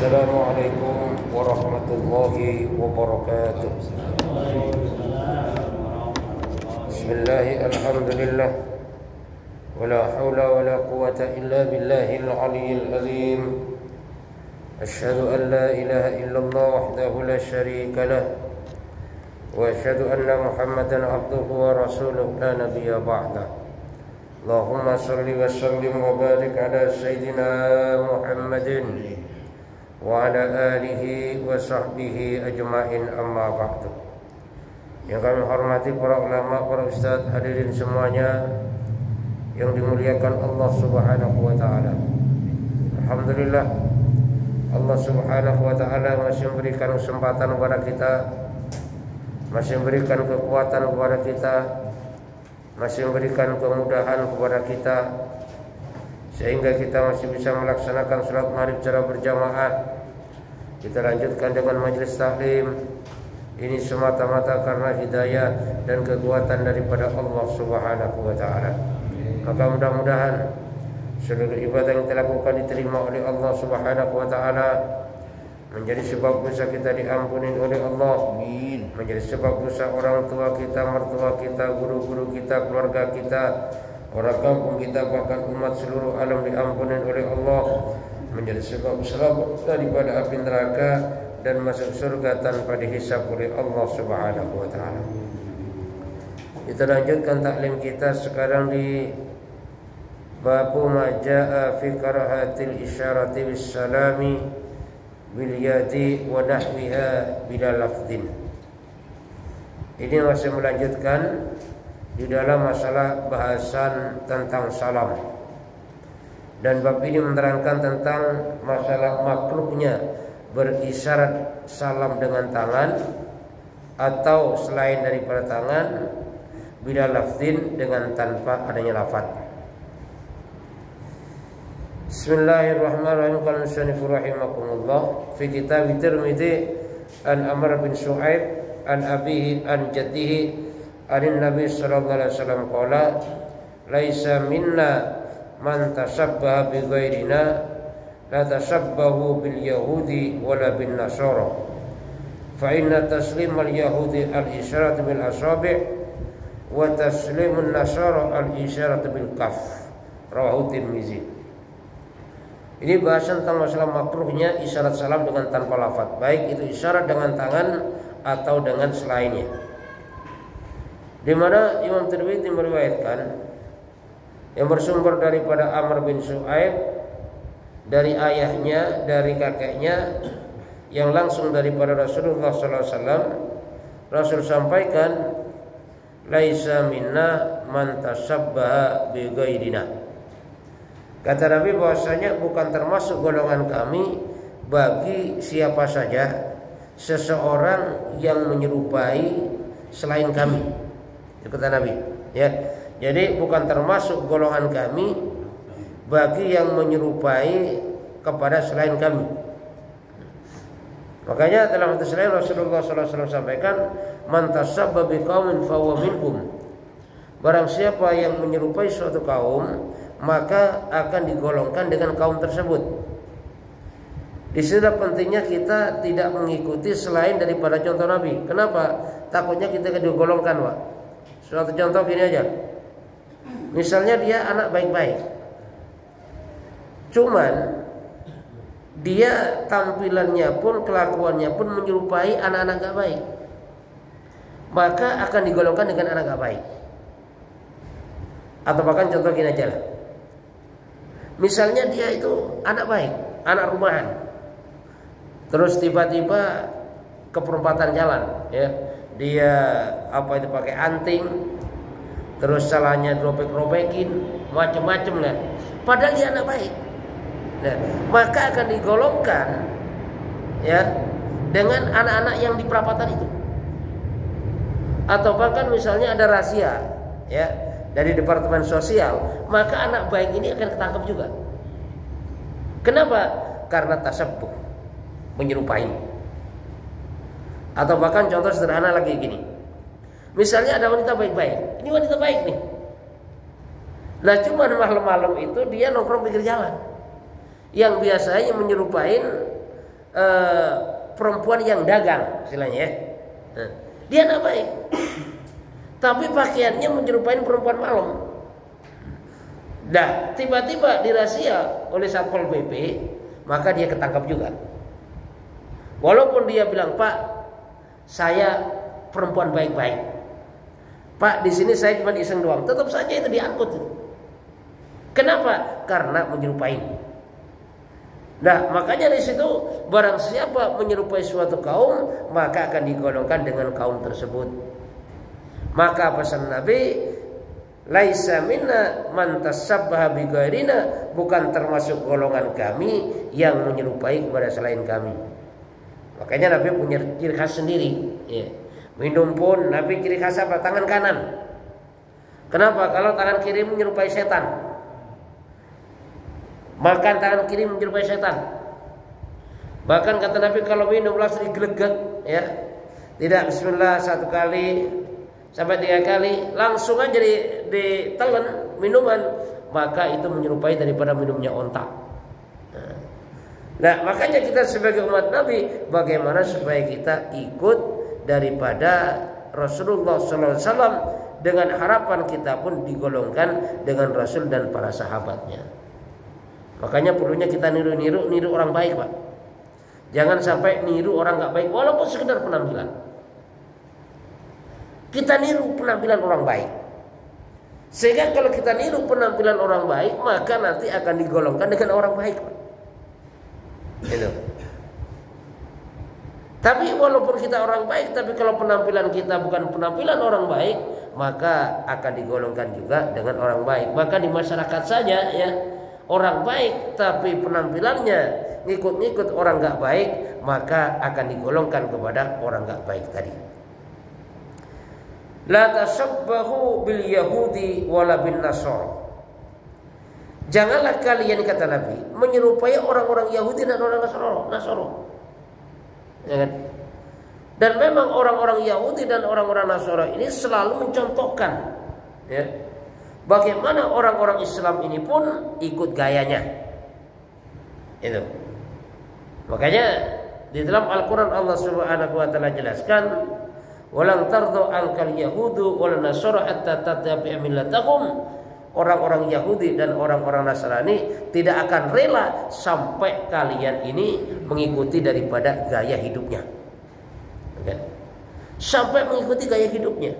Assalamualaikum warahmatullahi wabarakatuh. Bismillah, alhamdulillah, wala hawla wala quwata illa billahil aliyyil azim. Asyhadu an la ilaha illallah wahdahu la syarika lah, wa asyhadu anna Muhammadan abduhu wa rasuluhu la nabiyya ba'dah. Allahumma salli wa sallim wa barik ala sayyidina Muhammadin wa ala alihi wa sahbihi ajma'in, amma ba'du. Yang kami hormati para ulama, para ustaz, hadirin semuanya yang dimuliakan Allah Subhanahu wa taala. Alhamdulillah, Allah Subhanahu wa taala masih memberikan kesempatan kepada kita, masih memberikan kekuatan kepada kita, masih memberikan kemudahan kepada kita, sehingga kita masih bisa melaksanakan salat maghrib secara berjamaah. Kita lanjutkan dengan majelis taklim. Ini semata-mata karena hidayah dan kekuatan daripada Allah Subhanahu wa taala. Maka mudah-mudahan seluruh ibadah yang kita lakukan diterima oleh Allah Subhanahu wa taala, menjadi sebab dosa kita diampuni oleh Allah, menjadi sebab dosa orang tua kita, mertua kita, guru-guru kita, keluarga kita, orang kampung kita, bahkan umat seluruh alam diampuni oleh Allah, menjadi sebab selamat daripada api neraka dan masuk surga tanpa dihisab oleh Allah Subhanahu wa taala. Kita lanjutkan taklim kita sekarang di babu ma jaa fi karahatil isyarati bis salami bil yadi wa nahwiha bila lafdin. Ini masih melanjutkan di dalam masalah bahasan tentang salam, dan bab ini menerangkan tentang masalah makruhnya berisyarat salam dengan tangan atau selain daripada tangan, bila lafdin dengan tanpa adanya lafaz. Bismillahirrahmanirrahim. Qala musannif rahimakumullah fi kitab Tirmidzi an Amr bin Shu'aib an abihi an jaddihi an Nabi sallallahu alaihi wasallam qala laisa minna man tashabbaha bi ghairina la tashabbahu bil yahudi wala bin nasara fa inna taslim al yahudi al isyarat bil asabi' wa taslim an nasara al isyarat bil kaf. Rawahu Tirmizi. Ini bahasan tentang masalah makruhnya isyarat salam dengan tanpa lafaz, baik itu isyarat dengan tangan atau dengan selainnya. Di mana Imam Tirmidzi meriwayatkan yang bersumber daripada Amr bin Shu'aib dari ayahnya, dari kakeknya, yang langsung daripada Rasulullah sallallahu alaihi wasallam. Rasul sampaikan, laisa minna man tashabbaha bi ghairina. Kata Nabi bahwasanya bukan termasuk golongan kami bagi siapa saja seseorang yang menyerupai selain kami. Itu kata Nabi, ya. Jadi bukan termasuk golongan kami bagi yang menyerupai kepada selain kami. Makanya dalam hadis lain Rasulullah SAW sampaikan, man tasabba biqaumin fahuwa minhum. Barang siapa yang menyerupai suatu kaum, maka akan digolongkan dengan kaum tersebut. Di sini pentingnya kita tidak mengikuti selain daripada contoh Nabi. Kenapa? Takutnya kita digolongkan, Pak. Suatu contoh gini aja. Misalnya dia anak baik-baik, cuman dia tampilannya pun, kelakuannya pun menyerupai anak-anak gak baik, maka akan digolongkan dengan anak gak baik. Atau bahkan contoh gini aja lah. Misalnya dia itu anak baik, anak rumahan, terus tiba-tiba ke perempatan jalan, ya, dia itu pakai anting, terus salahnya robek-robekin, macam-macam lah. Padahal dia anak baik. Nah, maka akan digolongkan, ya, dengan anak-anak yang di perapatan itu. Atau bahkan misalnya ada razia, ya, dari departemen sosial, maka anak baik ini akan ketangkap juga. Kenapa? Karena tasabbuh, menyerupai. Atau bahkan contoh sederhana lagi gini. Misalnya ada wanita baik-baik, ini wanita baik nih. Nah cuman malam-malam itu dia nongkrong pinggir jalan, yang biasanya menyerupai perempuan yang dagang istilahnya ya. Dia nggak baik. Tapi pakaiannya menyerupai perempuan malam. Nah, tiba-tiba dirazia oleh Satpol PP, maka dia ketangkap juga. Walaupun dia bilang, "Pak, saya perempuan baik-baik. Pak, di sini saya cuma iseng doang." Tetap saja itu diangkut. Kenapa? Karena menyerupai. Nah, makanya di situ barang siapa menyerupai suatu kaum, maka akan digolongkan dengan kaum tersebut. Maka pesan Nabi, laisa minna man tasabbaha bi ghairina, bukan termasuk golongan kami yang menyerupai kepada selain kami. Makanya Nabi punya ciri khas sendiri, ya. Minum pun Nabi ciri khas apa? Tangan kanan. Kenapa? Kalau tangan kiri menyerupai setan. Makan tangan kiri menyerupai setan. Bahkan kata Nabi kalau minum langsung digeleget, ya. Tidak bismillah 1 kali sampai 3 kali, langsung aja ditelan minuman, maka itu menyerupai daripada minumnya onta. Nah, makanya kita sebagai umat Nabi, bagaimana supaya kita ikut daripada Rasulullah SAW, dengan harapan kita pun digolongkan dengan Rasul dan para sahabatnya. Makanya perlunya kita niru orang baik, Pak. Jangan sampai niru orang nggak baik walaupun sekedar penampilan. Kita niru penampilan orang baik. Sehingga kalau kita niru penampilan orang baik, maka nanti akan digolongkan dengan orang baik, Pak. Gitu. Tapi walaupun kita orang baik, tapi kalau penampilan kita bukan penampilan orang baik, maka akan digolongkan juga dengan orang baik. Maka di masyarakat saja, ya, orang baik tapi penampilannya ngikut-ngikut orang nggak baik, maka akan digolongkan kepada orang nggak baik tadi. La tasabbahu bil yahudi wala bin nasara. Janganlah kalian, kata Nabi, menyerupai orang-orang Yahudi dan orang Nasara. Ya kan? Dan memang orang-orang Yahudi dan orang-orang Nasara ini selalu mencontohkan, ya, bagaimana orang-orang Islam ini pun ikut gayanya. Itu. Makanya di dalam Al-Qur'an Allah Subhanahu wa taala jelaskan, "Walan tardu ankal yahudu wal nasara hatta tattabi'a millatahum." Orang-orang Yahudi dan orang-orang Nasrani tidak akan rela sampai kalian ini mengikuti daripada gaya hidupnya. Sampai mengikuti gaya hidupnya.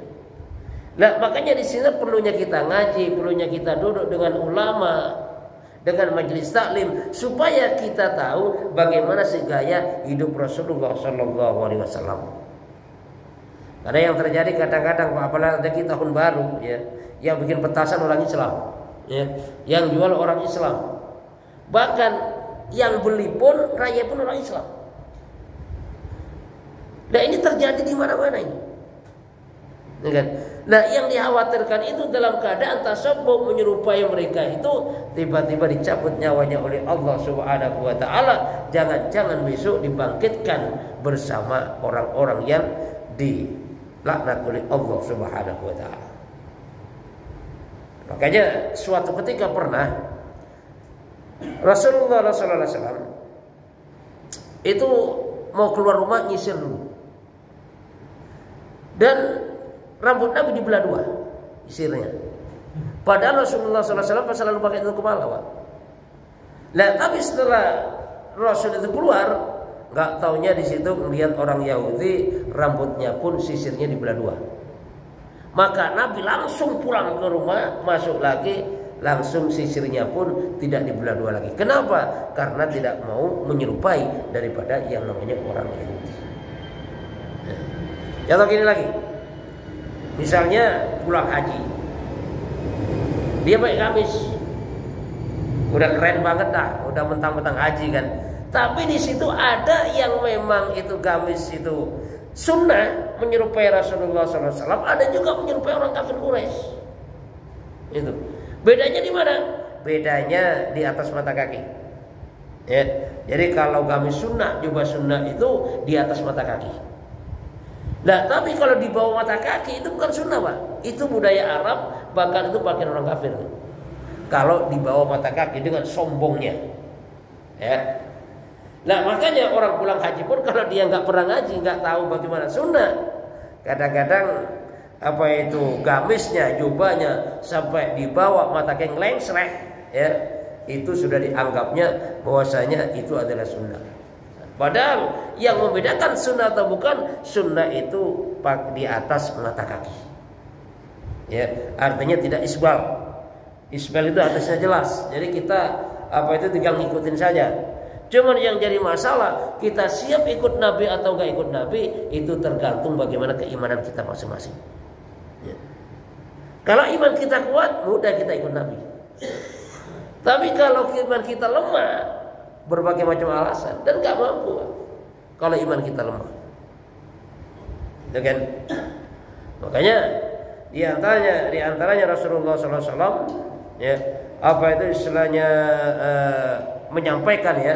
Nah, makanya di sini perlunya kita ngaji, perlunya kita duduk dengan ulama, dengan majelis taklim, supaya kita tahu bagaimana sih gaya hidup Rasulullah SAW. Karena yang terjadi kadang-kadang, apalagi tahun baru, ya, yang bikin petasan orang Islam, ya, yang jual orang Islam, bahkan yang beli pun raya pun orang Islam. Nah, ini terjadi di mana-mana ini. Ya kan? Nah, yang dikhawatirkan itu dalam keadaan tasabbuh menyerupai mereka itu, tiba-tiba dicabut nyawanya oleh Allah Subhanahu wa taala. Jangan-jangan besok dibangkitkan bersama orang-orang yang dilaknat oleh Allah Subhanahu wa taala. Makanya suatu ketika pernah Rasulullah SAW itu mau keluar rumah nyisir dulu, dan rambut Nabi dibelah 2 nyisirnya. Padahal Rasulullah SAW selalu pakai tutup kepala, Pak. Nah, tapi setelah Rasul itu keluar, nggak taunya di situ melihat orang Yahudi, rambutnya pun sisirnya dibelah 2. Maka Nabi langsung pulang ke rumah, masuk lagi, langsung sisirnya pun tidak dibelah 2 lagi. Kenapa? Karena tidak mau menyerupai daripada yang namanya orang Yahudi. Contoh gini lagi, misalnya pulang haji, dia pakai gamis, udah keren banget dah, udah mentang-mentang haji kan. Tapi di situ ada yang memang itu gamis itu sunnah menyerupai Rasulullah SAW, ada juga menyerupai orang kafir Quraisy. Itu bedanya di mana? Bedanya di atas mata kaki. Ya, jadi kalau gamis sunnah, jubah sunnah itu di atas mata kaki. Nah, tapi kalau di bawah mata kaki itu bukan sunnah, Pak. Itu budaya Arab, bahkan itu pakaian orang kafir. Kalau di bawah mata kaki dengan sombongnya, ya. Nah makanya orang pulang haji pun kalau dia nggak pernah ngaji, nggak tahu bagaimana sunnah, kadang-kadang apa itu gamisnya, jubahnya sampai dibawa mata keng lengsreh, ya itu sudah dianggapnya bahwasanya itu adalah sunnah. Padahal yang membedakan sunnah atau bukan, sunnah itu di atas mata kaki. Ya, artinya tidak isbal. Isbal itu atasnya jelas. Jadi kita apa itu tinggal ngikutin saja. Cuman yang jadi masalah, kita siap ikut Nabi atau nggak ikut Nabi, itu tergantung bagaimana keimanan kita masing-masing. Ya. Kalau iman kita kuat, mudah kita ikut Nabi. Tapi kalau iman kita lemah, berbagai macam alasan dan nggak mampu. Kalau iman kita lemah, ya kan? Makanya di antaranya Rasulullah SAW, ya apa itu istilahnya menyampaikan ya.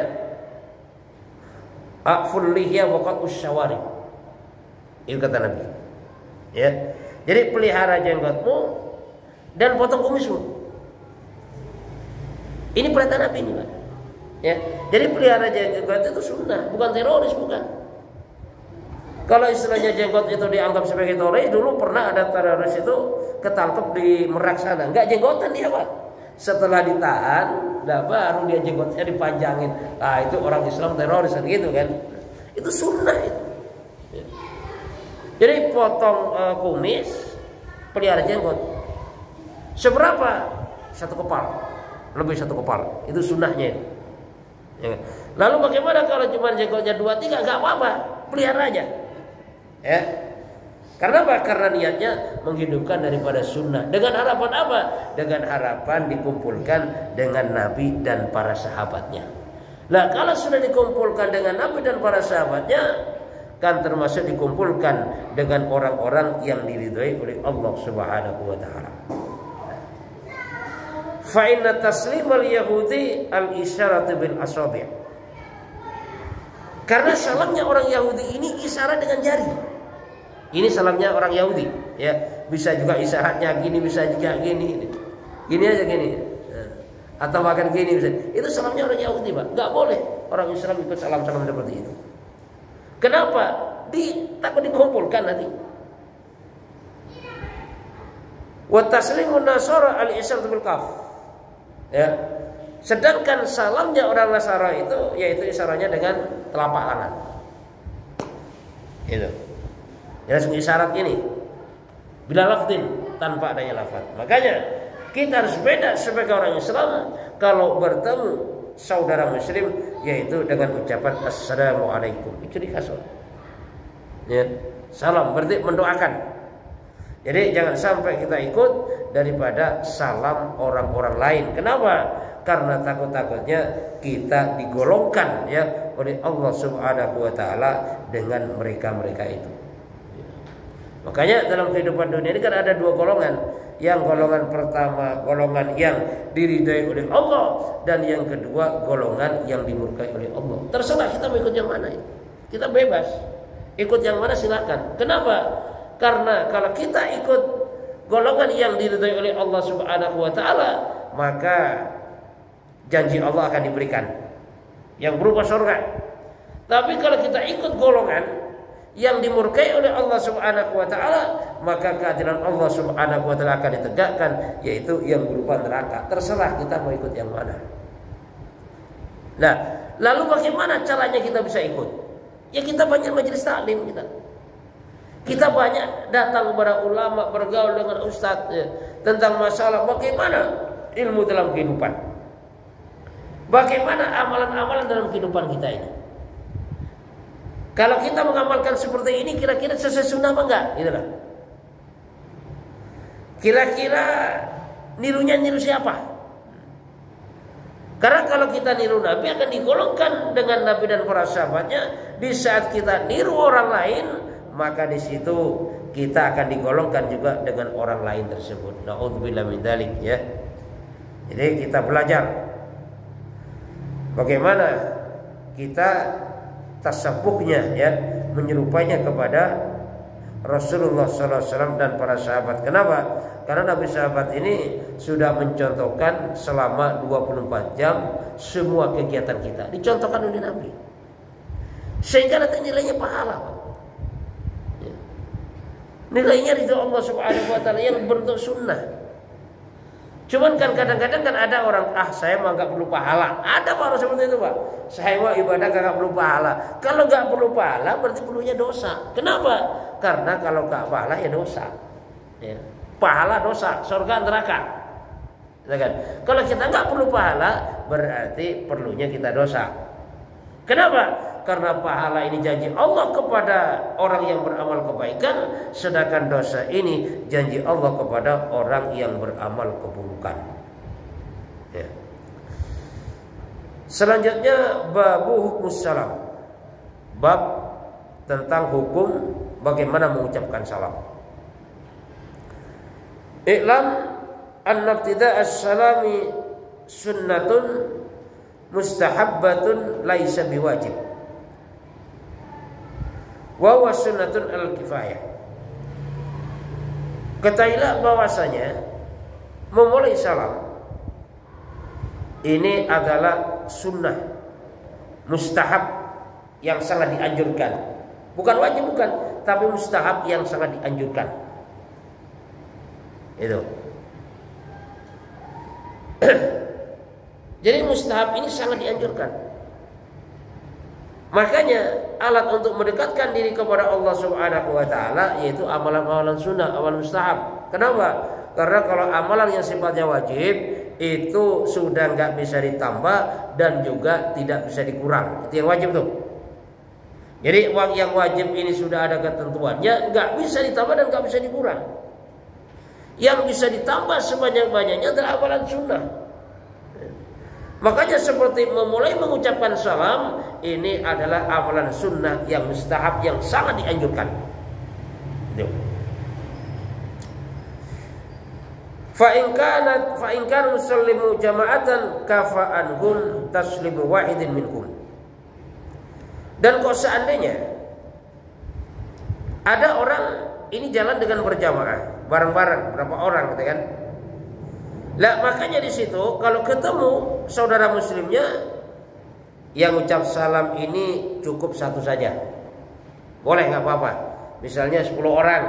Aqful lihya wa qat'us syawarib. Itu kata Nabi. Ya. Jadi pelihara jenggotmu dan potong kumismu. Ini perintah Nabi ini, Pak. Ya. Jadi pelihara jenggot itu sunnah, bukan teroris, bukan. Kalau istilahnya jenggot itu dianggap sebagai teroris, dulu pernah ada teroris itu ketangkep di Merak sana, enggak jenggotan dia, Pak. Setelah ditahan, baru dia jenggotnya dipanjangin. Ah itu orang Islam teroris kan gitu kan? Itu sunnah itu. Ya. Jadi potong kumis, pelihara jenggot. Seberapa? 1 kepal, lebih 1 kepal. Itu sunnahnya itu. Ya. Lalu bagaimana kalau cuma jenggotnya 2-3? Nggak apa-apa, pelihara aja. Ya. Karena apa? Karena niatnya menghidupkan daripada sunnah. Dengan harapan apa? Dengan harapan dikumpulkan dengan Nabi dan para sahabatnya. Nah kalau sudah dikumpulkan dengan Nabi dan para sahabatnya, kan termasuk dikumpulkan dengan orang-orang yang diridhai oleh Allah Subhanahu wa taala. Fa inna taslim al-yahudi al-isyaratu bil asabi'. Karena salamnya orang Yahudi ini isyarat dengan jari. Ini salamnya orang Yahudi, ya bisa juga isyaratnya gini, bisa juga gini, gini aja gini, atau bahkan gini bisa. Itu salamnya orang Yahudi, Pak. Nggak boleh orang Islam ikut salam-salam seperti itu. Kenapa? Takut dikumpulkan nanti. Wa taslimun nasara al-isyaratu bil kaf. Ya. Sedangkan salamnya orang Nasara itu yaitu isyaratnya dengan telapak tangan. Itu. Ya langsung isyarat ini bila lafdin, tanpa adanya lafaz. Makanya kita harus beda sebagai orang Islam kalau bertemu saudara muslim, yaitu dengan ucapan assalamualaikum. Itu dikasih. Ya, salam berarti mendoakan. Jadi jangan sampai kita ikut daripada salam orang-orang lain. Kenapa? Karena takut-takutnya kita digolongkan ya oleh Allah Subhanahu wa taala dengan mereka-mereka itu. Makanya dalam kehidupan dunia ini kan ada 2 golongan. Yang golongan pertama, golongan yang diridhai oleh Allah, dan yang kedua golongan yang dimurkai oleh Allah. Terserah kita mau ikut yang mana. Kita bebas. Ikut yang mana silakan. Kenapa? Karena kalau kita ikut golongan yang diridhai oleh Allah Subhanahu wa taala, maka janji Allah akan diberikan yang berupa surga. Tapi kalau kita ikut golongan yang dimurkai oleh Allah Subhanahu wa taala, maka keadilan Allah Subhanahu wa taala akan ditegakkan, yaitu yang berupa neraka. Terserah kita mau ikut yang mana. Nah, lalu bagaimana caranya kita bisa ikut? Ya kita banyak majelis taklim kita. Kita banyak datang kepada ulama, bergaul dengan ustadz ya, tentang masalah bagaimana ilmu dalam kehidupan. Bagaimana amalan-amalan dalam kehidupan kita ini. Kalau kita mengamalkan seperti ini, kira-kira sesuai sunnah apa enggak? Itulah. Kira-kira nirunya niru siapa? Karena kalau kita niru Nabi akan digolongkan dengan Nabi dan para sahabatnya. Di saat kita niru orang lain, maka di situ kita akan digolongkan juga dengan orang lain tersebut. Na'udzubillah min dzalik ya. Jadi kita belajar bagaimana kita tasabuhnya ya, menyerupainya kepada Rasulullah SAW dan para sahabat. Kenapa? Karena Nabi sahabat ini sudah mencontohkan selama 24 jam semua kegiatan kita. Dicontohkan oleh Nabi. Sehingga nanti nilainya pahala. Ya. Nilainya ridho Allah Subhanahu wa taala yang bentuk sunnah. Cuman kan kadang-kadang kan ada orang, saya mah nggak perlu pahala. Ada orang seperti itu, Pak. Saya mah ibadah nggak perlu pahala. Kalau nggak perlu pahala berarti perlunya dosa. Kenapa? Karena kalau nggak pahala ya dosa. Ya. Pahala dosa, surga neraka. Ya kan? Kalau kita nggak perlu pahala berarti perlunya kita dosa. Kenapa? Karena pahala ini janji Allah kepada orang yang beramal kebaikan, sedangkan dosa ini janji Allah kepada orang yang beramal keburukan. Ya. Selanjutnya babu hukus salam. Bab tentang hukum bagaimana mengucapkan salam. I'lam anna ibtida'as salami sunnatun mustahabbatun laisa biwajib. Wa huwa sunnatun al-kifayah. Ketahuilah bahwasanya memulai salam ini adalah sunnah mustahab yang sangat dianjurkan. Bukan wajib, bukan, tapi mustahab yang sangat dianjurkan. Itu. Jadi mustahab ini sangat dianjurkan. Makanya alat untuk mendekatkan diri kepada Allah Subhanahu wa taala yaitu amalan-amalan sunnah, amalan mustahab. Kenapa? Karena kalau amalan yang sifatnya wajib itu sudah nggak bisa ditambah dan juga tidak bisa dikurang. Itu yang wajib tuh. Jadi uang yang wajib ini sudah ada ketentuannya, nggak bisa ditambah dan nggak bisa dikurang. Yang bisa ditambah sebanyak-banyaknya adalah amalan sunnah. Makanya seperti memulai mengucapkan salam ini adalah amalan sunnah yang mustahab yang sangat dianjurkan. Fa in kana musallimu jama'atan kafa'anhum taslimu wahidin minkum. Dan kalau seandainya ada orang ini jalan dengan berjamaah, bareng-bareng berapa orang gitu kan? Lah makanya di situ kalau ketemu saudara muslimnya yang ucap salam ini cukup satu saja. Boleh nggak apa-apa. Misalnya 10 orang.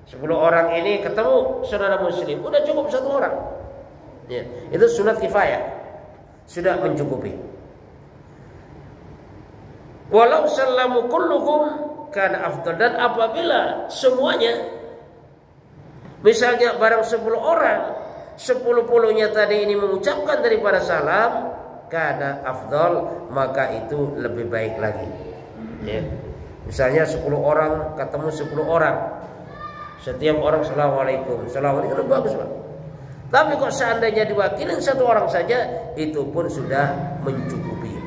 10 orang ini ketemu saudara muslim, udah cukup satu orang. Ya, itu sunat kifayah. Sudah mencukupi. Walau sallamu kulluhum kana afdal, dan apabila semuanya misalnya barang 10 orang 10-10-nya tadi ini mengucapkan daripada salam kana afdal, maka itu lebih baik lagi. Ya. Misalnya 10 orang ketemu 10 orang, setiap orang assalamualaikum, assalamualaikum, bagus Pak. Tapi kok seandainya diwakilin satu orang saja, itu pun sudah mencukupi.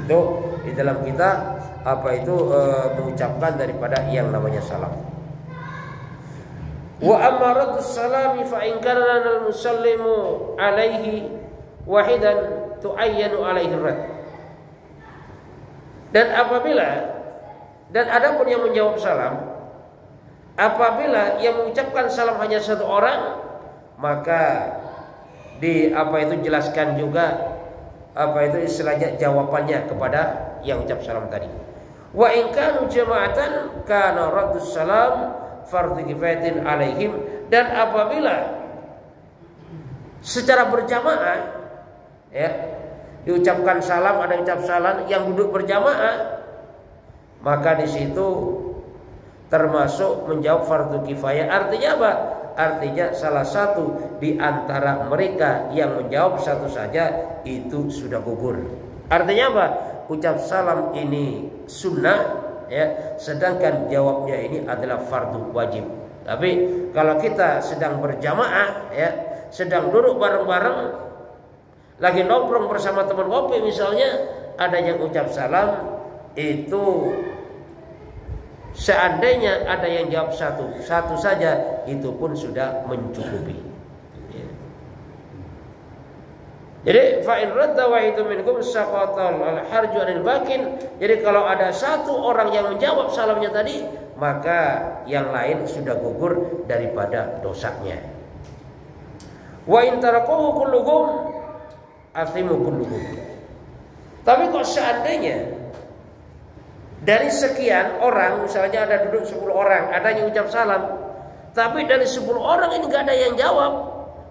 Itu di dalam kita mengucapkan daripada yang namanya salam. Wa amaradus salami fa in kana al-musallimu alaihi wahidan tuayyanu alaihi rad. Dan adapun yang menjawab salam, apabila yang mengucapkan salam hanya satu orang, maka jelaskan juga istilahnya jawabannya kepada yang ucap salam tadi. Wa in kanu jama'atan kana raddus salam fardhu kifayatin alaihim, dan apabila secara berjamaah ya diucapkan salam, ada yang ucap salam yang duduk berjamaah, maka di situ termasuk menjawab fardhu kifayah. Artinya apa? Artinya salah satu di antara mereka yang menjawab satu saja itu sudah gugur. Artinya apa? Ucap salam ini sunnah ya, sedangkan jawabnya ini adalah fardu wajib. Tapi kalau kita sedang berjamaah ya, sedang duduk bareng-bareng, lagi nongkrong bersama teman ngopi misalnya, ada yang ucap salam, itu seandainya ada yang jawab satu saja, itu pun sudah mencukupi. Jadi fa in radda wahidun minkum saqatal al-harju anil bakin. Jadi kalau ada satu orang yang menjawab salamnya tadi, maka yang lain sudah gugur daripada dosanya. Wa in tarakuhu kulluhum athimu kulluhum. Tapi kok seandainya Dari sekian orang, misalnya ada duduk 10 orang, ada yang ucap salam, tapi dari 10 orang ini nggak ada yang jawab,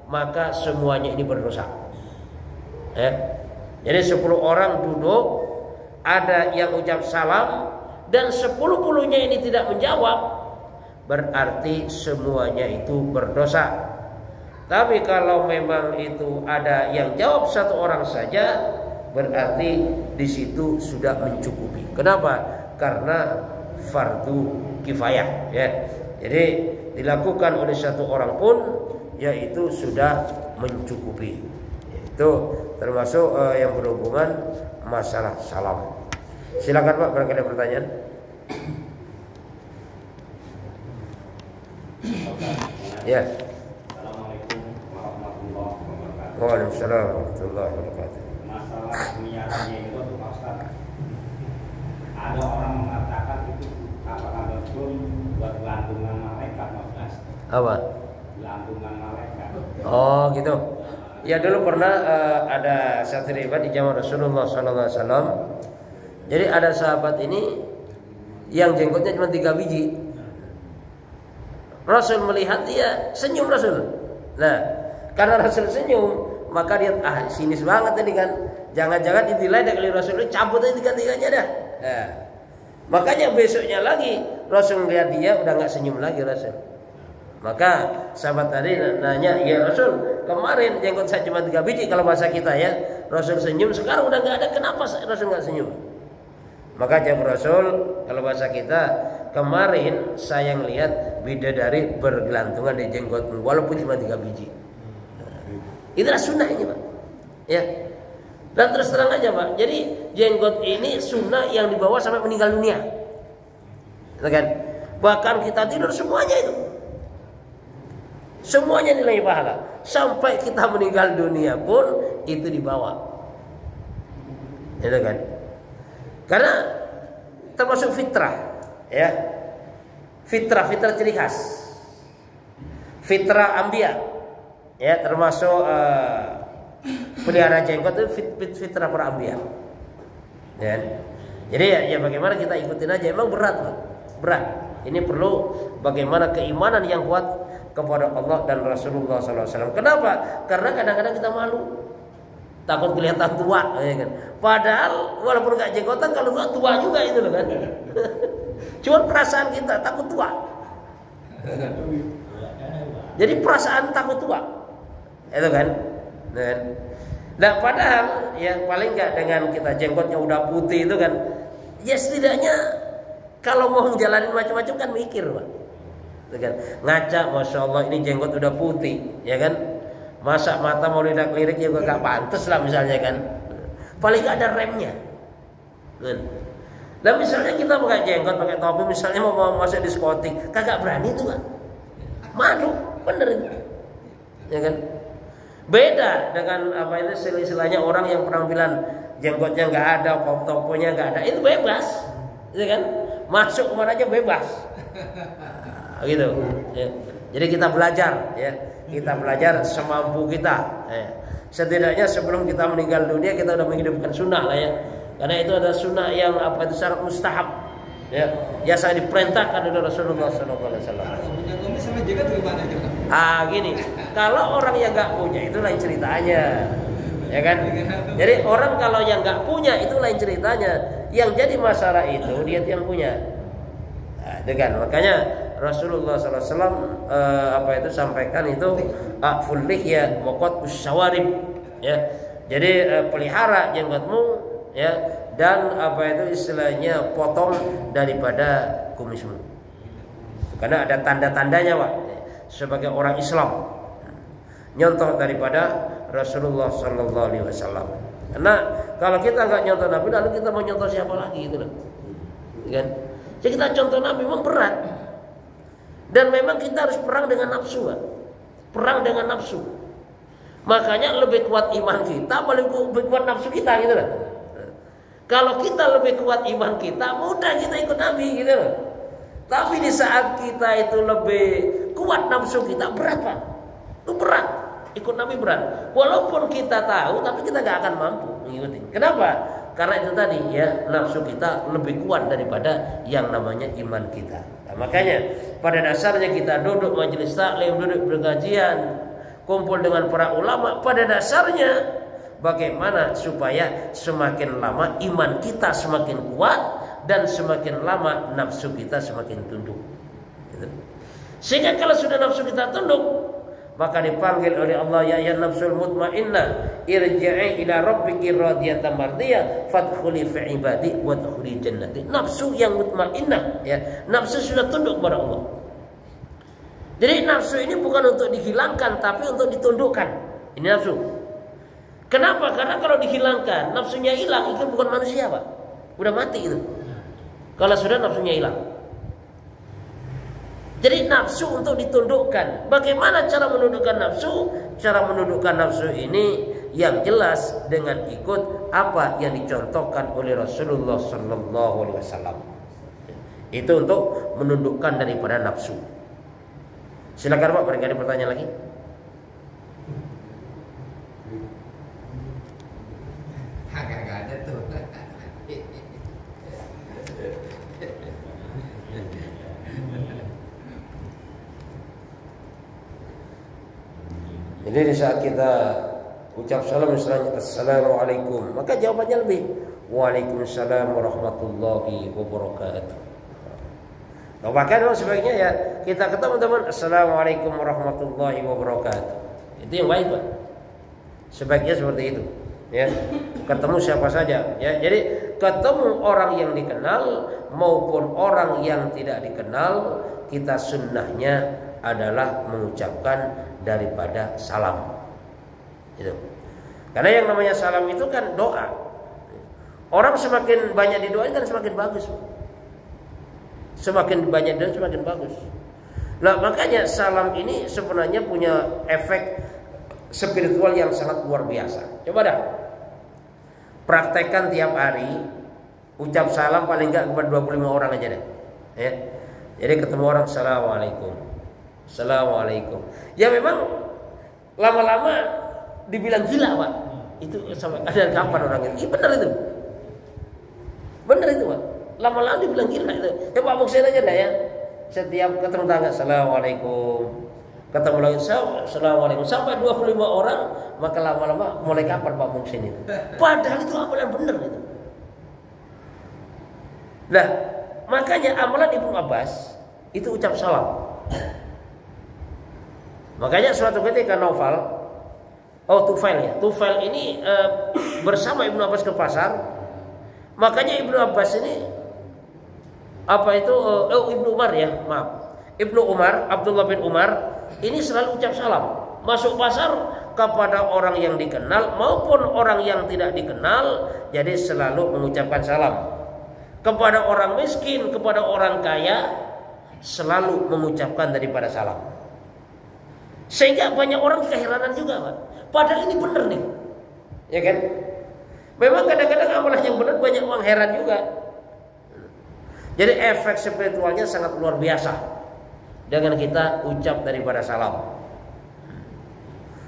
maka semuanya ini berdosa. Jadi 10 orang duduk, ada yang ucap salam, dan 10-10-nya ini tidak menjawab, berarti semuanya itu berdosa. Tapi kalau memang itu ada yang jawab 1 orang saja, berarti di situ sudah mencukupi. Kenapa? Karena fardu kifayah, ya. Jadi dilakukan oleh 1 orang pun, yaitu sudah mencukupi. Itu termasuk yang berhubungan masalah salam. Silakan Pak, barangkali ada pertanyaan. Ya. Assalamualaikum warahmatullahi wabarakatuh. Waalaikumsalam warahmatullahi wabarakatuh. Masalah penyiarannya itu Pak Ustaz, ada orang mengatakan itu apakah betul buat lantungan malaikat Pak Ustaz? Apa? Lantungan malaikat. Oh gitu. Ya dulu pernah ada satu riwayat di zaman Rasulullah SAW. Jadi ada sahabat ini yang jenggotnya cuma 3 biji. Rasul melihat dia, senyum Rasul. Nah, karena Rasul senyum, maka dia sinis banget ini kan. Jangan-jangan didiledek oleh Rasul, cabut aja 3-3-nya dah. Nah, makanya besoknya lagi Rasul melihat dia udah nggak senyum lagi Rasul. Maka sahabat tadi nanya, ya Rasul, kemarin jenggot saya cuma 3 biji kalau bahasa kita ya. Rasul senyum, sekarang udah nggak ada, kenapa Rasul nggak senyum? Maka jawab Rasul, kalau bahasa kita, kemarin saya ngelihat bidadari bergelantungan di jenggotmu walaupun cuma 3 biji. Itulah sunnahnya Pak. Ya. Dan terus terang aja Pak, jadi jenggot ini sunnah yang dibawa sampai meninggal dunia. Kan? Bahkan kita tidur semuanya itu. Semuanya nilai pahala. Sampai kita meninggal dunia pun itu dibawa. Itu kan? Karena termasuk fitrah, ya. Fitrah ciri khas. Fitrah Anbiya, ya, termasuk pelihara jenggot itu fitrah para Anbiya. Ya. Jadi ya bagaimana kita ikutin aja. Emang berat, Pak. Berat. Ini perlu bagaimana keimanan yang kuat kepada Allah dan Rasulullah SAW. Kenapa? Karena kadang-kadang kita malu. Takut kelihatan tua, ya kan? Padahal walaupun nggak jenggotan, kalau tua juga itu loh kan. Cuma perasaan kita takut tua. Jadi perasaan takut tua, itu kan? Nah padahal ya paling nggak dengan kita jenggotnya udah putih itu kan, ya setidaknya kalau mau jalanin macam-macam kan mikir Pak, itu kan? Ngaca, masya Allah ini jenggot udah putih, ya kan? Masa mata mau lirik juga gak pantas lah misalnya kan. Paling gak ada remnya kan. Dan misalnya kita pakai jenggot, pakai topi, misalnya mau masuk diskotik, kagak berani itu kan. Malu, bener itu. Ya kan. Beda dengan apa itu istilahnya orang yang penampilan jenggotnya gak ada, toponya gak ada, itu bebas. Ya kan. Masuk kemana aja bebas. Gitu. Ya. Jadi kita belajar ya. Kita belajar semampu kita. Setidaknya sebelum kita meninggal dunia kita sudah menghidupkan sunnah lah ya. Karena itu ada sunnah yang apa itu syarat mustahab. Ya, biasa diperintahkan oleh Rasulullah SAW. Gini, kalau orang yang nggak punya itu lain ceritanya, ya kan? Jadi orang kalau yang nggak punya itu lain ceritanya. Yang jadi masalah itu dia yang punya. Nah, itu kan makanya Rasulullah SAW apa itu sampaikan itu aful lihya waqat usyawarib, ya. Jadi pelihara jenggotmu, ya, dan apa itu istilahnya potong daripada kumismu. Karena ada tanda-tandanya Pak, sebagai orang Islam. Nyontoh daripada Rasulullah SAW. Karena kalau kita nggak nyontoh Nabi, lalu kita mau nyontoh siapa lagi itu loh, kan? Jadi kita contoh Nabi memang berat. Dan memang kita harus perang dengan nafsu, Pak. Perang dengan nafsu. Makanya lebih kuat iman kita, lebih kuat nafsu kita gitu loh. Kalau kita lebih kuat iman kita, mudah kita ikut Nabi gitu loh. Tapi di saat kita itu lebih kuat nafsu kita, berat Pak. Itu berat. Ikut Nabi berat. Walaupun kita tahu, tapi kita gak akan mampu mengikuti. Kenapa? Karena itu tadi ya, nafsu kita lebih kuat daripada yang namanya iman kita. Nah, makanya pada dasarnya kita duduk majelis taklim, duduk berkajian, kumpul dengan para ulama, pada dasarnya bagaimana supaya semakin lama iman kita semakin kuat dan semakin lama nafsu kita semakin tunduk. Gitu. Sehingga kalau sudah nafsu kita tunduk, maka dipanggil oleh Allah, ya ayyuhan nafsul mutmainnah irji'i ila rabbiki radiyatan mardiyah fadkhuli fi ibadi wadkhuli jannati. Nafsu yang mutmainnah ya, nafsu sudah tunduk kepada Allah. Jadi nafsu ini bukan untuk dihilangkan tapi untuk ditundukkan. Ini nafsu. Kenapa? Karena kalau dihilangkan, nafsunya hilang, itu bukan manusia, Pak. Udah mati itu. Kalau sudah nafsunya hilang. Jadi nafsu untuk ditundukkan. Bagaimana cara menundukkan nafsu? Cara menundukkan nafsu ini yang jelas dengan ikut apa yang dicontohkan oleh Rasulullah Sallallahu Alaihi Wasallam. Itu untuk menundukkan daripada nafsu. Silakan Pak, barangkali ada pertanyaan lagi. Agak ada tuh. Jadi di saat kita ucap salam misalnya Assalamualaikum, maka jawabannya lebih Waalaikumsalam warahmatullahi wabarakatuh. Nah, bahkan sebaiknya ya kita ketemu teman Assalamualaikum warahmatullahi wabarakatuh. Itu yang baik, Pak. Sebaiknya seperti itu. Ya, ketemu siapa saja. Ya, jadi ketemu orang yang dikenal maupun orang yang tidak dikenal, kita sunnahnya adalah mengucapkan daripada salam. Itu. Karena yang namanya salam itu kan doa. Orang semakin banyak didoain kan semakin bagus. Semakin banyak doa semakin bagus. Nah, makanya salam ini sebenarnya punya efek spiritual yang sangat luar biasa. Coba dah praktekkan tiap hari, ucap salam paling enggak kepada 25 orang aja deh. Ya. Jadi ketemu orang Assalamualaikum. Assalamualaikum. Ya memang lama-lama dibilang gila, Pak. Itu sampai ada kapan orang itu? Iya benar itu. Benar itu, Pak. Lama-lama dibilang gila itu. Ya Pak Muksin aja dah ya. Setiap ketemu tangga Assalamualaikum. Ketemu lagi Assalamualaikum sampai 25 orang, maka lama-lama mulai kapan Pak Muksin itu? Padahal itu amalan benar itu. Nah, makanya amalan Ibnu Abbas itu ucap salam. Makanya suatu ketika Tufail ini bersama Ibnu Abbas ke pasar. Makanya Ibnu Abbas ini Ibnu Umar ya, maaf. Ibnu Umar, Abdullah bin Umar ini selalu ucap salam. Masuk pasar kepada orang yang dikenal maupun orang yang tidak dikenal, jadi selalu mengucapkan salam. Kepada orang miskin, kepada orang kaya, selalu mengucapkan daripada salam. Sehingga banyak orang keheranan juga, Pak. Padahal ini benar nih. Ya kan? Memang kadang-kadang amalan yang benar banyak orang heran juga. Jadi efek spiritualnya sangat luar biasa dengan kita ucap daripada salam.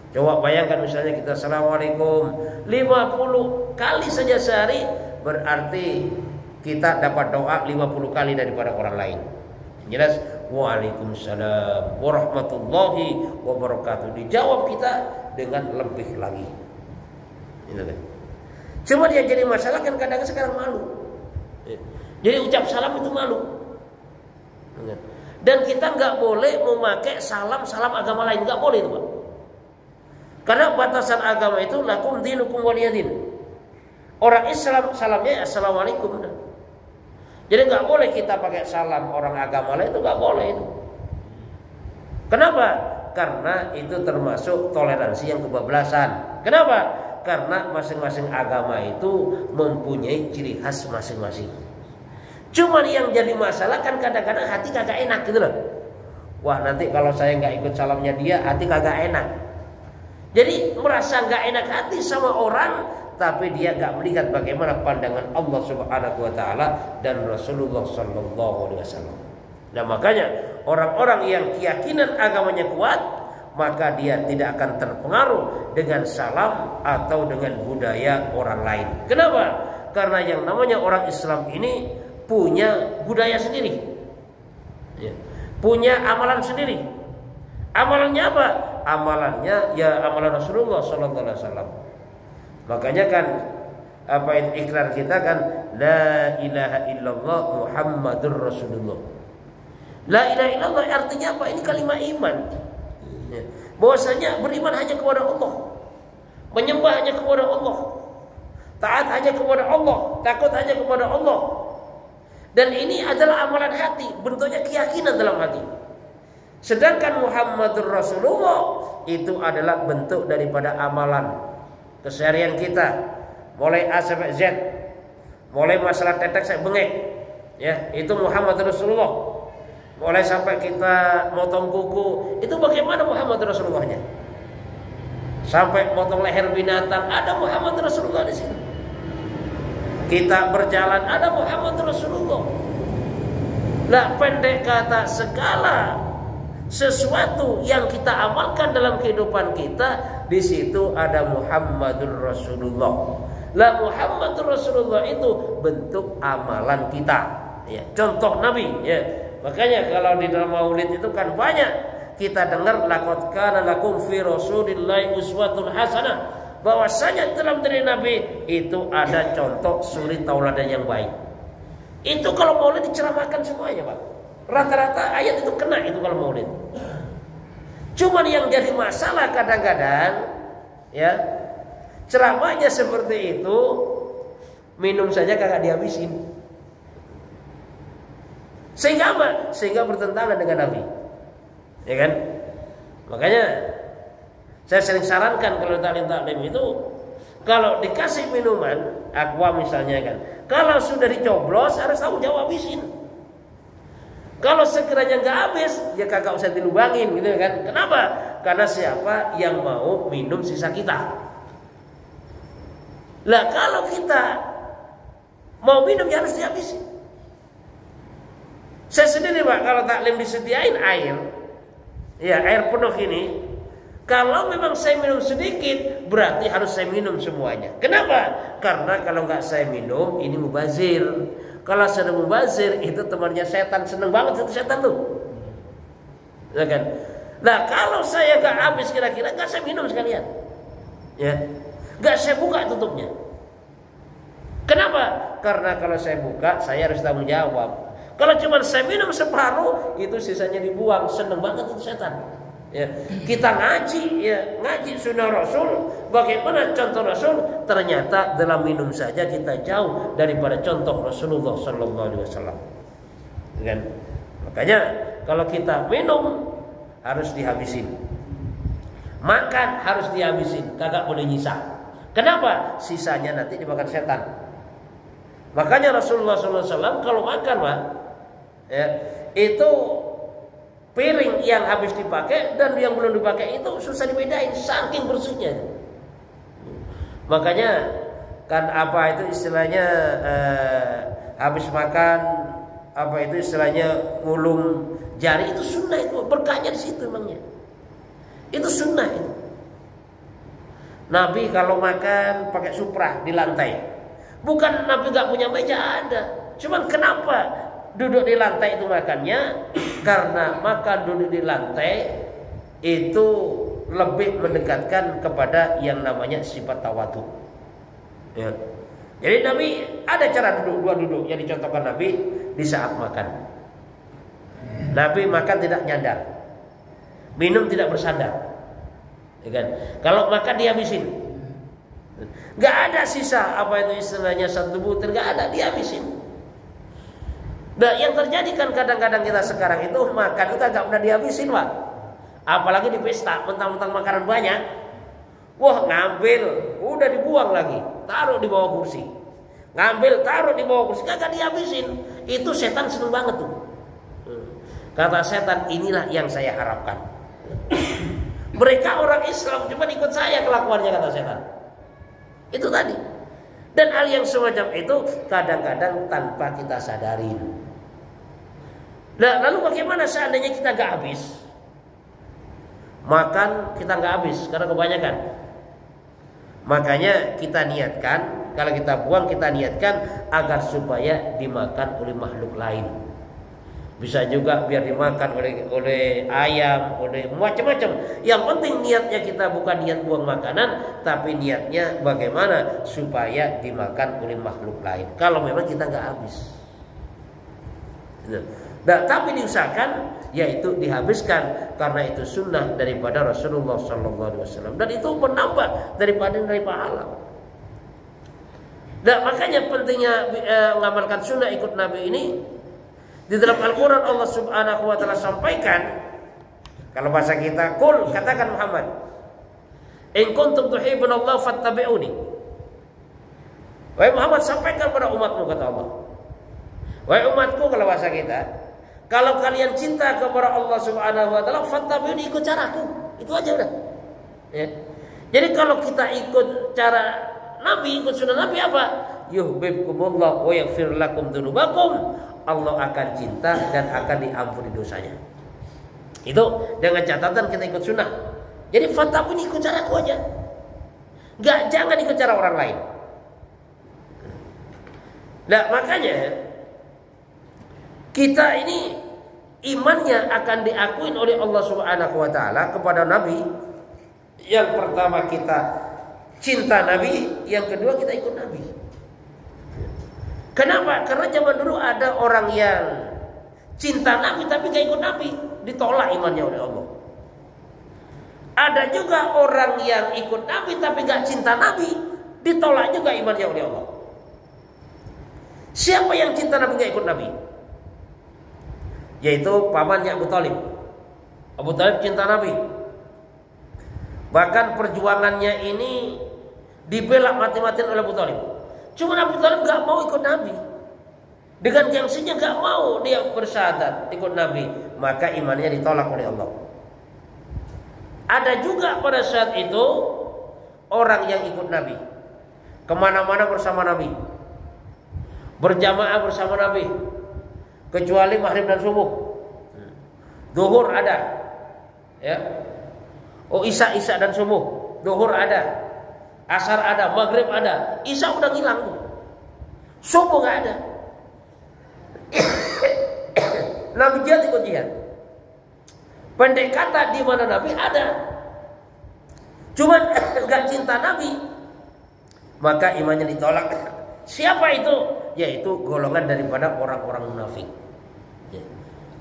Coba bayangkan misalnya kita Assalamualaikum 50 kali saja sehari, berarti kita dapat doa 50 kali daripada orang lain. Jelas Waalaikumsalam warahmatullahi wabarakatuh. Dijawab kita dengan lebih lagi. Itu kan. Cuma dia jadi masalah kan kadang sekarang malu. Jadi ucap salam itu malu. Dan kita nggak boleh memakai salam agama lain, nggak boleh itu, Pak. Karena batasan agama itu lakum dinukum waliyadin. Orang Islam salamnya assalamualaikum. Jadi nggak boleh kita pakai salam orang agama lain, itu nggak boleh itu. Kenapa? Karena itu termasuk toleransi yang kebablasan. Kenapa? Karena masing-masing agama itu mempunyai ciri khas masing-masing. Cuman yang jadi masalah kan kadang-kadang hati kagak enak gitu loh. Wah, nanti kalau saya nggak ikut salamnya dia, hati kagak enak. Jadi merasa nggak enak hati sama orang, tapi dia nggak melihat bagaimana pandangan Allah Subhanahu Wa Taala dan Rasulullah Sallallahu Alaihi Wasallam. Nah makanya orang-orang yang keyakinan agamanya kuat, maka dia tidak akan terpengaruh dengan salam atau dengan budaya orang lain. Kenapa? Karena yang namanya orang Islam ini punya budaya sendiri, ya, punya amalan sendiri. Amalannya apa? Amalannya ya amalan Rasulullah Sallallahu Alaihi Wasallam. Makanya kan apa itu ikrar kita kan, la ilaha illallah Muhammadur Rasulullah. La ilaha illallah artinya apa? Ini kalimat iman, ya. Bahwasanya beriman hanya kepada Allah, menyembah hanya kepada Allah, taat hanya kepada Allah, takut hanya kepada Allah. Dan ini adalah amalan hati, bentuknya keyakinan dalam hati. Sedangkan Muhammadur Rasulullah itu adalah bentuk daripada amalan keseharian kita, mulai A sampai Z, mulai masalah tetek sampai bengek, ya itu Muhammadur Rasulullah. Mulai sampai kita motong kuku, itu bagaimana Muhammadur Rasulullahnya? Sampai motong leher binatang, ada Muhammadur Rasulullah di sini. Kita berjalan, ada Muhammadur Rasulullah. Lah pendek kata, segala sesuatu yang kita amalkan dalam kehidupan kita, di situ ada Muhammadur Rasulullah. Lah Muhammadur Rasulullah itu bentuk amalan kita, ya, contoh Nabi, ya. Makanya kalau di dalam Maulid itu kan banyak kita dengar laqad kana lakum fi Rasulillahi uswatun hasanah, bahwasanya dalam diri Nabi itu ada contoh suri tauladan yang baik. Itu kalau Maulid diceramahkan semuanya, Pak. Rata-rata ayat itu kena itu kalau Maulid. Cuman yang jadi masalah kadang-kadang, ya, ceramahnya seperti itu, minum saja kagak dihabisin. Sehingga apa? Sehingga bertentangan dengan Nabi, ya kan? Makanya saya sering sarankan kalau taklim itu, kalau dikasih minuman aqua misalnya kan, kalau sudah dicoblos harus tanggung jawab habisin. Kalau sekiranya nggak habis, ya kagak usah dilubangin, gitu kan? Kenapa? Karena siapa yang mau minum sisa kita? Lah kalau kita mau minum ya harus dihabisin. Saya sendiri, Pak, kalau taklim disediain air, ya air penuh ini, kalau memang saya minum sedikit, berarti harus saya minum semuanya. Kenapa? Karena kalau nggak saya minum, ini mubazir. Kalau sudah mubazir, itu temannya setan, seneng banget itu setan tuh, ya kan? Nah kalau saya nggak habis kira-kira, nggak saya minum sekalian, ya, nggak saya buka tutupnya. Kenapa? Karena kalau saya buka, saya harus tanggung jawab. Kalau cuma saya minum separuh, itu sisanya dibuang, seneng banget itu setan. Ya, kita ngaji, ya ngaji sunnah Rasul, bagaimana contoh Rasul, ternyata dalam minum saja kita jauh daripada contoh Rasulullah Sallallahu Alaihi Wasallam. Kan? Makanya kalau kita minum harus dihabisin, makan harus dihabisin, kagak boleh nyisa. Kenapa? Sisanya nanti dimakan setan. Makanya Rasulullah Sallallahu Alaihi Wasallam kalau makan, Pak, ya, itu piring yang habis dipakai dan yang belum dipakai itu susah dibedain, saking bersihnya. Makanya kan apa itu istilahnya, habis makan apa itu istilahnya ngulung jari, itu sunnah, itu berkahnya di situ emangnya. Itu sunnah itu. Nabi kalau makan pakai suprah di lantai. Bukan Nabi gak punya meja, ada. Cuman kenapa duduk di lantai itu makannya? Karena makan duduk di lantai itu lebih mendekatkan kepada yang namanya sifat tawadu, ya. Jadi Nabi ada cara duduk, dua duduk yang dicontohkan Nabi di saat makan. Nabi makan tidak nyandar, minum tidak bersandar, ya kan? Kalau makan dihabisin, nggak ada sisa apa itu istilahnya satu butir, nggak ada, dihabisin. Nah yang terjadi kan kadang-kadang kita sekarang itu makan itu agak pernah dihabisin, Pak. Apalagi di pesta, mentang-mentang makanan banyak, wah ngambil, udah dibuang lagi, taruh di bawah kursi. Ngambil, taruh di bawah kursi, kagak dihabisin. Itu setan seneng banget tuh. Kata setan, inilah yang saya harapkan. Mereka orang Islam, cuma ikut saya kelakuannya, kata setan. Itu tadi. Dan hal yang semacam itu kadang-kadang tanpa kita sadarin. Nah, lalu bagaimana seandainya kita gak habis? Makan kita gak habis karena kebanyakan. Makanya kita niatkan kalau kita buang kita niatkan agar supaya dimakan oleh makhluk lain. Bisa juga biar dimakan oleh ayam, oleh macam-macam. Yang penting niatnya kita bukan niat buang makanan, tapi niatnya bagaimana supaya dimakan oleh makhluk lain. Kalau memang kita nggak habis. Nah, tapi diusahakan yaitu dihabiskan karena itu sunnah daripada Rasulullah SAW dan itu menambah daripada nilai pahala. Nah, makanya pentingnya mengamalkan sunnah ikut Nabi ini. Di dalam Al-Quran Allah Subhanahu wa Ta'ala sampaikan, kalau bahasa kita, qul, katakan Muhammad, in kuntum tuhibbunallah fattabi'uni. Wahai Muhammad, sampaikan pada umatmu, kata Allah. Wahai umatku, kalau bahasa kita, kalau kalian cinta kepada Allah Subhanahu wa Ta'ala, fattabi'uni, ikut caraku. Itu aja udah. Ya. Jadi kalau kita ikut cara Nabi, ikut sunnah Nabi apa? Yuhibbukumullah wa yaghfir lakum dzunubakum. Allah akan cinta dan akan diampuni dosanya. Itu dengan catatan kita ikut sunnah. Jadi fattabi'uni, ikut caraku aja. Jangan ikut cara orang lain. Nah, makanya kita ini imannya akan diakuin oleh Allah Subhanahu wa Ta'ala kepada Nabi. Yang pertama kita cinta Nabi, yang kedua kita ikut Nabi. Kenapa? Karena zaman dulu ada orang yang cinta Nabi tapi gak ikut Nabi, ditolak imannya oleh Allah. Ada juga orang yang ikut Nabi tapi gak cinta Nabi, ditolak juga imannya oleh Allah. Siapa yang cinta Nabi gak ikut Nabi? Yaitu pamannya Abu Thalib. Abu Thalib cinta Nabi. Bahkan perjuangannya ini dibela mati-matian oleh Abu Thalib. Cuma Abu Thalib gak mau ikut Nabi. Dengan gengsinya gak mau dia bersyahadat ikut Nabi. Maka imannya ditolak oleh Allah. Ada juga pada saat itu orang yang ikut Nabi, kemana-mana bersama Nabi, berjamaah bersama Nabi, kecuali maghrib dan subuh. Duhur ada, ya. Oh, isya dan subuh. Duhur ada, asar ada, maghrib ada, isya udah hilang tuh. Subuh nggak ada. Nabi jihad ikut jihad. Pendek kata di mana Nabi ada, cuman nggak cinta Nabi, maka imannya ditolak. Siapa itu? Yaitu golongan daripada orang-orang munafik. Ya.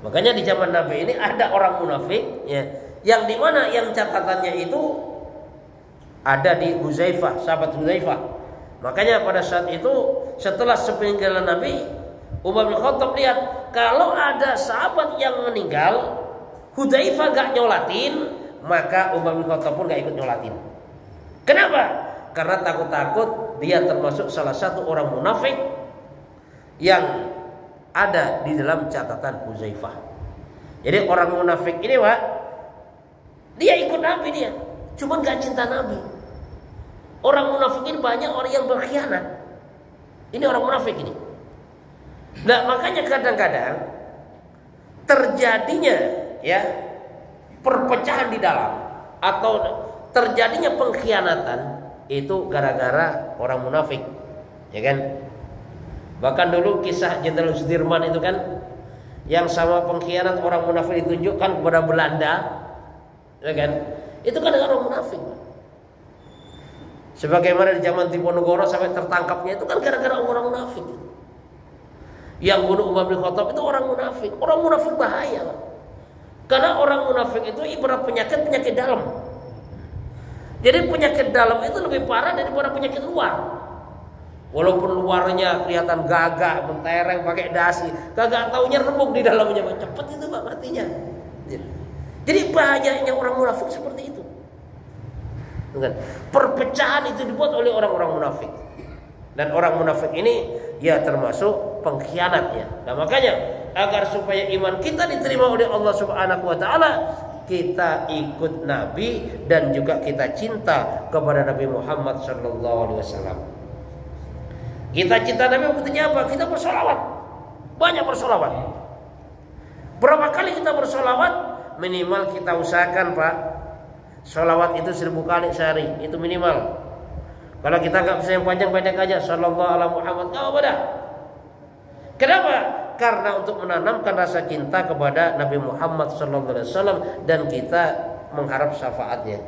Makanya di zaman Nabi ini ada orang munafik, ya, yang dimana yang catatannya itu ada di Hudzaifah, sahabat Hudzaifah. Makanya pada saat itu setelah sepeninggalan Nabi, Umar bin Khattab lihat kalau ada sahabat yang meninggal, Hudzaifah gak nyolatin, maka Umar bin Khattab pun gak ikut nyolatin. Kenapa? Karena takut-takut dia termasuk salah satu orang munafik yang ada di dalam catatan Hudzaifah. Jadi orang munafik ini, Pak, dia ikut Nabi dia, cuma gak cinta Nabi. Orang munafik ini banyak orang yang berkhianat. Ini orang munafik ini. Nah, makanya kadang-kadang terjadinya, ya, perpecahan di dalam atau terjadinya pengkhianatan itu gara-gara orang munafik, ya kan? Bahkan dulu kisah Jenderal Sudirman itu kan, yang sama pengkhianat orang munafik ditunjukkan kepada Belanda, ya kan? Itu kan orang munafik. Sebagaimana di zaman Diponegoro sampai tertangkapnya itu kan gara-gara orang munafik. Yang bunuh Umar bin Khattab itu orang munafik. Orang munafik bahaya, Pak. Karena orang munafik itu ibarat penyakit dalam. Jadi penyakit dalam itu lebih parah daripada penyakit luar. Walaupun luarnya kelihatan gagah, mentereng, pakai dasi, kagak taunya remuk di dalamnya, Pak. Cepet itu, Pak, matinya. Jadi bahayanya orang munafik seperti itu. Perpecahan itu dibuat oleh orang-orang munafik. Dan orang munafik ini ya termasuk pengkhianatnya. Nah, makanya agar supaya iman kita diterima oleh Allah Subhanahu wa Ta'ala, kita ikut Nabi dan juga kita cinta kepada Nabi Muhammad sallallahu alaihi wasallam. Kita cinta Nabi buktinya apa? Kita bersolawat. Banyak bersolawat. Berapa kali kita bersolawat? Minimal kita usahakan, Pak, solawat itu 1000 kali sehari. Itu minimal. Kalau kita nggak bisa yang panjang-panjang aja, sallallahu alaihi Muhammad, nggak apa-apa dah. Kenapa? Karena untuk menanamkan rasa cinta kepada Nabi Muhammad sallallahu alaihi wasallam dan kita mengharap syafaatnya.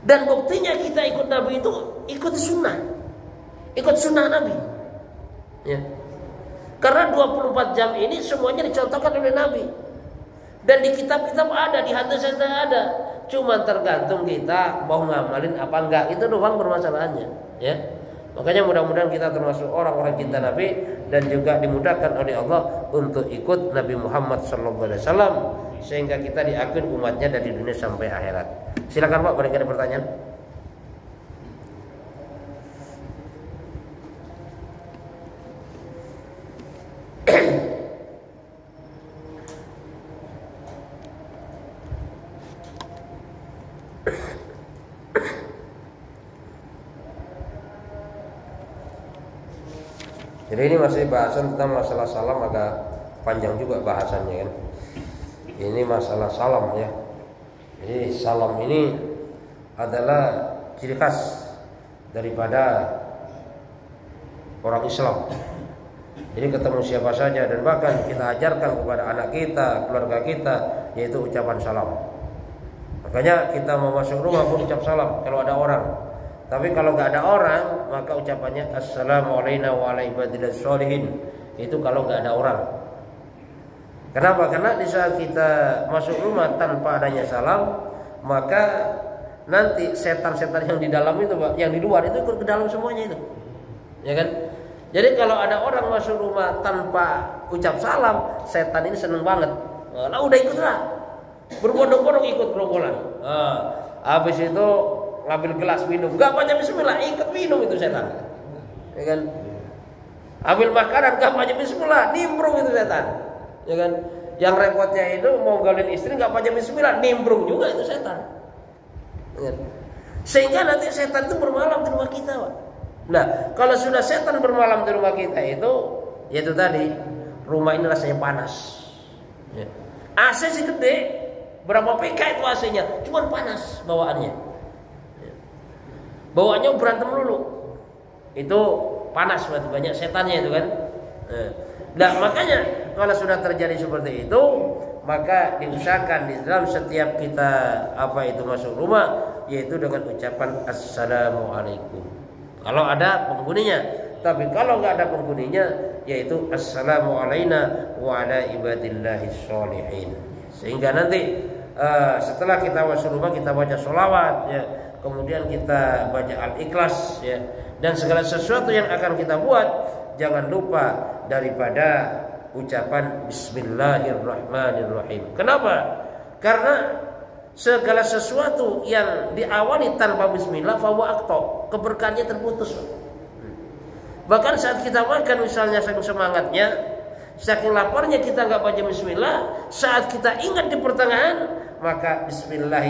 Dan buktinya kita ikut Nabi itu ikut sunnah Nabi. Ya. Karena 24 jam ini semuanya dicontohkan oleh Nabi. Dan di kitab-kitab ada, di hadis ada. Cuma tergantung kita mau ngamalin apa enggak. Itu doang permasalahannya, ya. Makanya mudah-mudahan kita termasuk orang-orang cinta Nabi dan juga dimudahkan oleh Allah untuk ikut Nabi Muhammad SAW sehingga kita diakui umatnya dari dunia sampai akhirat. Silakan Pak, barangkali ada pertanyaan. Jadi ini masih bahasan tentang masalah salam, agak panjang juga bahasannya kan. Ini masalah salam ya. Jadi salam ini adalah ciri khas daripada orang Islam. Jadi ketemu siapa saja dan bahkan kita ajarkan kepada anak kita, keluarga kita, yaitu ucapan salam. Makanya kita mau masuk rumah pun ucap salam kalau ada orang. Tapi kalau nggak ada orang, maka ucapannya assalamualaikum warahmatullahi wabarakatuh. Itu kalau nggak ada orang. Kenapa? Karena di saat kita masuk rumah tanpa adanya salam, maka nanti setan-setan yang di dalam itu, yang di luar itu ikut ke dalam semuanya itu, ya kan? Jadi kalau ada orang masuk rumah tanpa ucap salam, setan ini seneng banget. Nah, udah ikutlah, berbondong-bondong ikut gerombolan. Habis itu ngambil gelas minum, gak baca bismillah, ikut minum itu setan, ya kan? Ambil makanan, gak baca bismillah, nimbrung itu setan, ya kan? Yang repotnya itu mau galin istri, gak baca bismillah, nimbrung juga itu setan, ya kan? Sehingga nanti setan itu bermalam di rumah kita, Pak. Nah, kalau sudah setan bermalam di rumah kita itu tadi, rumah ini rasanya panas, ya. AC sih gede, berapa PK itu AC-nya, cuman panas bawaannya. Bawaannya berantem dulu, itu panas, berarti banyak setannya itu kan. Nah makanya kalau sudah terjadi seperti itu, maka diusahakan di dalam setiap kita masuk rumah, yaitu dengan ucapan assalamualaikum kalau ada penghuninya. Tapi kalau nggak ada penghuninya, yaitu assalamualaikum wa ala ibadillahis sholihin. Sehingga nanti setelah kita masuk rumah kita baca sholawat, ya. Kemudian kita baca Al-Ikhlas, ya. Dan segala sesuatu yang akan kita buat, jangan lupa daripada ucapan Bismillahirrahmanirrahim. Kenapa? Karena segala sesuatu yang diawali tanpa Bismillah fahuwa aqta, keberkahannya terputus. Bahkan saat kita makan misalnya, saking semangatnya, saking laparnya kita nggak baca Bismillah, saat kita ingat di pertengahan, maka Bismillah